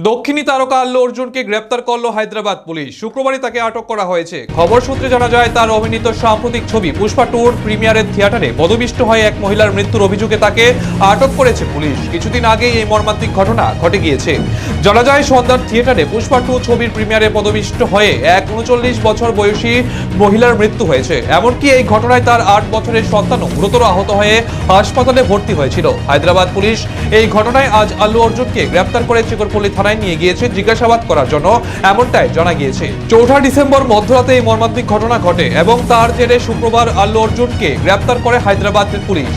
দক্ষিণী তারকা আল্লু অর্জুনকে গ্রেপ্তার করলো হায়দ্রাবাদ পুলিশ। শুক্রবারই তাকে আটক করা হয়েছে। খবর সূত্রে জানা যায়, তার অভিনীত সাম্প্রতিক ছবি পুষ্পা টুর প্রিমিয়ারের থিয়েটারে পদপিষ্ট হয়ে এক মহিলার মৃত্যুর অভিযোগে তাকে আটক করেছে পুলিশ। কিছুদিন আগেই এই মর্মান্তিক ঘটনা ঘটে গিয়েছে। জানা যায়, সন্ধ্যার থিয়েটারে পুষ্পা টু ছবির প্রিমিয়ারে পদপিষ্ট হয়ে এক ৩৯ বছর বয়সী মহিলার মৃত্যু হয়েছে। এমনকি এই ঘটনায় তার ৮ বছরের সন্তানও গুরুতর আহত হয়ে হাসপাতালে ভর্তি হয়েছিল। হায়দ্রাবাদ পুলিশ এই ঘটনায় আজ আল্লু অর্জুনকে গ্রেপ্তার করে চিকরপল্লী থানায় নিয়ে গিয়েছে জিজ্ঞাসাবাদ করার জন্য, এমনটাই জানা গিয়েছে। ৪ ডিসেম্বর মধ্যরাতে এই মর্মান্তিক ঘটনা ঘটে এবং তার জেরে শুক্রবার আল্লু অর্জুনকে গ্রেপ্তার করে হায়দ্রাবাদ পুলিশ।